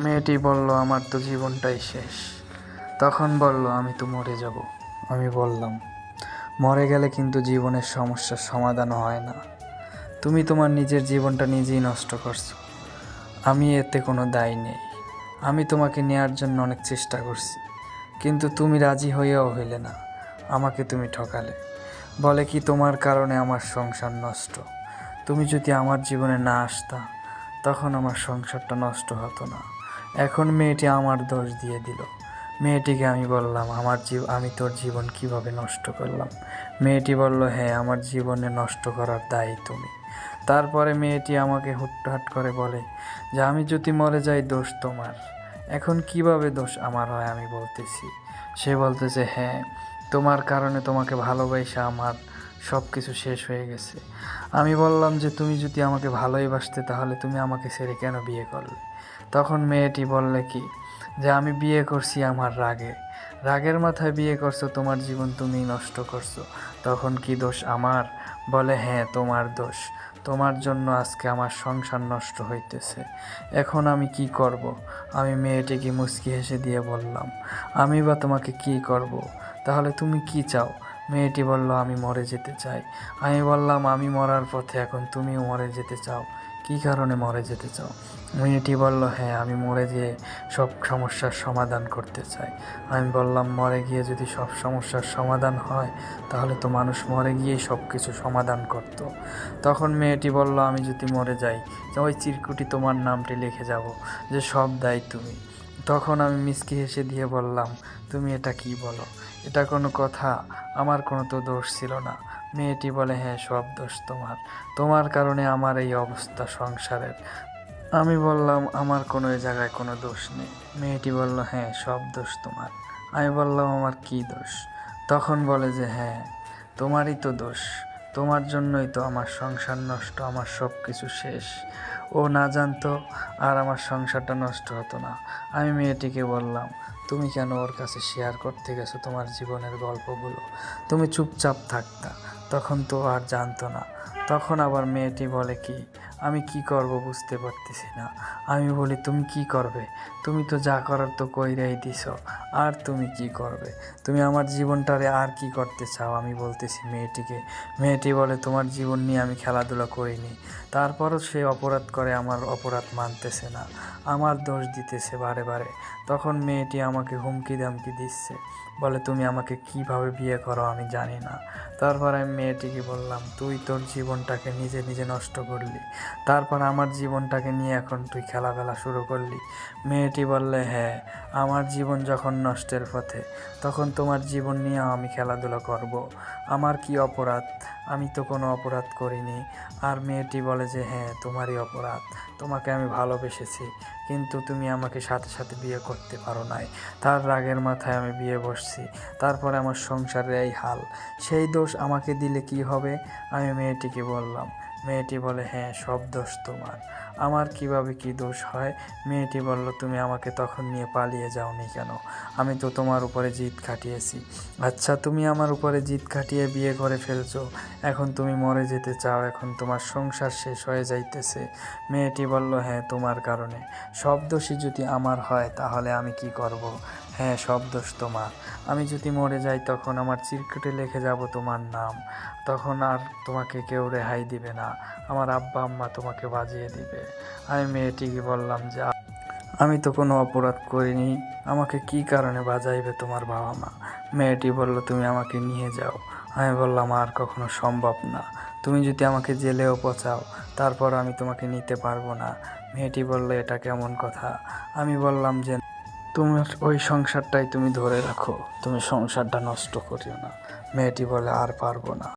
মেয়েটি বলল, আমার তো জীবনটাই শেষ। তখন বলল, আমি তো মরে যাব। আমি বললাম, মরে গেলে কিন্তু জীবনের সমস্যার সমাধান হয় না। তুমি তোমার নিজের জীবনটা নিজেই নষ্ট করছো। আমি এতে কোনো দায় নেই। আমি তোমাকে নেয়ার জন্য অনেক চেষ্টা করছি, কিন্তু তুমি রাজি হইয়াও হইলে না। আমাকে তুমি ঠকালে। বলে কি, তোমার কারণে আমার সংসার নষ্ট। তুমি যদি আমার জীবনে না আসতা, তখন আমার সংসারটা নষ্ট হতো না। এখন মেয়েটি আমার দোষ দিয়ে দিল। মেয়েটিকে আমি বললাম, আমি তোর জীবন কিভাবে নষ্ট করলাম? মেয়েটি বলল, হ্যাঁ, আমার জীবনে নষ্ট করার দায়ী তুমি। তারপরে মেয়েটি আমাকে হুটহাট করে বলে যে, আমি যদি মরে যাই দোষ তোমার। এখন কিভাবে দোষ আমার হয় আমি বলতেছি। সে বলতেছে, হ্যাঁ, তোমার কারণে তোমাকে ভালোবাসা আমার সব কিছু শেষ হয়ে গেছে। আমি বললাম যে, তুমি যদি আমাকে ভালোই বাসতে তাহলে তুমি আমাকে ছেড়ে কেন বিয়ে করলে? তখন মেয়েটি বললে কি, যে আমি বিয়ে করছি আমার রাগের মাথায় বিয়ে করছো, তোমার জীবন তুমি নষ্ট করছো। তখন কি দোষ আমার? বলে, হ্যাঁ, তোমার দোষ। তোমার জন্য আজকে আমার সংসার নষ্ট হইতেছে। এখন আমি কি করব? আমি মেয়েটিকে মুচকি হেসে দিয়ে বললাম, আমি বা তোমাকে কি করব? তাহলে তুমি কি চাও? মেয়েটি বলল, আমি মরে যেতে চাই। আমি বললাম, আমি মরার পথে, এখন তুমিও মরে যেতে চাও? কী কারণে মরে যেতে চাও? মেয়েটি বলল, হ্যাঁ, আমি মরে যেয়ে সব সমস্যার সমাধান করতে চাই। আমি বললাম, মরে গিয়ে যদি সব সমস্যার সমাধান হয়, তাহলে তো মানুষ মরে গিয়েই সব কিছু সমাধান করত। তখন মেয়েটি বলল, আমি যদি মরে যাই, ওই চিরকুটি তোমার নামটি লিখে যাব, যে সব দায় তুমি। তখন আমি মিষ্টি হেসে দিয়ে বললাম, তুমি এটা কি বলো? এটা কোনো কথা? আমার কোনো তো দোষ ছিল না। মেয়েটি বলে, হ্যাঁ, সব দোষ তোমার। তোমার কারণে আমার এই অবস্থা সংসারের। আমি বললাম, আমার কোনো এ জায়গায় কোনো দোষ নেই। মেয়েটি বলল, হ্যাঁ, সব দোষ তোমার। আমি বললাম, আমার কি দোষ? তখন বলে যে, হ্যাঁ, তোমারই তো দোষ। তোমার জন্যই তো আমার সংসার নষ্ট, আমার সব কিছু শেষ। ও না জানতো আর আমার সংসারটা নষ্ট হতো না। আমি মেয়েটিকে বললাম, তুমি কেন ওর কাছে শেয়ার করতে গেছো তোমার জীবনের গল্পগুলো? তুমি চুপচাপ থাকতা, তখন তো আর জানতো না। তখন আবার মেয়েটি বলে কি, আমি কি করব বুঝতে পারতেছি না। আমি বলি, তুমি কি করবে? তুমি তো যা করার তো কইরাই দিছ, আর তুমি কি করবে? তুমি আমার জীবনটারে আর কি করতে চাও? আমি বলতেছি মেয়েটিকে। মেয়েটি বলে, তোমার জীবন নিয়ে আমি খেলাধুলা করিনি। তারপরও সে অপরাধ করে, আমার অপরাধ মানতেছে না, আমার দোষ দিতেছে বারে বারে। তখন মেয়েটি আমাকে হুমকি দামকি দিচ্ছে, বলে, তুমি আমাকে কিভাবে বিয়ে করো আমি জানি না। তারপর আমি মেয়েটিকে বললাম, তুই তোর জীবনটাকে নিজে নিজে নষ্ট করলি, তারপর আমার জীবনটাকে নিয়ে এখন তুই খেলাফেলা শুরু করলি। মেয়েটি বললে, হ্যাঁ, আমার জীবন যখন নষ্টের পথে, তখন তোমার জীবন নিয়ে আমি খেলাধুলা করব? আমার কি অপরাধ? আমি তো কোনো অপরাধ করিনি। আর মেয়েটি বলে যে, হ্যাঁ, তোমারই অপরাধ। তোমাকে আমি ভালোবেসেছি, কিন্তু তুমি আমাকে সাথে সাথে বিয়ে করতে পারো নাই। তার রাগের মাথায় আমি বিয়ে বসছি, তারপরে আমার সংসারের এই হাল। সেই দোষ আমাকে দিলে কি হবে? আমি মেয়েটিকে বললাম। মেয়েটি বলে, হ্যাঁ, সব দোষ তোমার। আমার কিভাবে কি দোষ হয়? মেয়েটি বলল, তুমি আমাকে তখন নিয়ে পালিয়ে যাওনি কেন? আমি তো তোমার উপরে জিদ খাটিয়েছি। আচ্ছা, তুমি আমার উপরে জিদ খাটিয়ে বিয়ে করে ফেলছো, এখন তুমি মরে যেতে চাও, এখন তোমার সংসার শেষ হয়ে যাইতেছে। মেয়েটি বলল, হ্যাঁ, তোমার কারণে। সব দোষই যদি আমার হয়, তাহলে আমি কি করব? হ্যাঁ, সব দোষ তোমার। আমি যদি মরে যাই, তখন আমার চিরকুটে লিখে যাব তোমার নাম। তখন আর তোমাকে কেউ রেহাই দিবে না, আমার আব্বা আম্মা তোমাকে বাজিয়ে দিবে। আমি মেয়েটিকে বললাম যে, আমি তো কোনো অপরাধ করিনি, আমাকে কি কারণে বাজাইবে তোমার বাবা মা? মেয়েটি বলল, তুমি আমাকে নিয়ে যাও। আমি বললাম, আর কখনো সম্ভব না। তুমি যদি আমাকে জেলেও পচাও, তারপর আমি তোমাকে নিতে পারবো না। মেয়েটি বলল, এটা কেমন কথা? আমি বললাম যে, তোমার ওই সংসারটাই তুমি ধরে রাখো, তুমি সংসারটা নষ্ট করিও না। মেয়েটি বলে, আর পারবো না।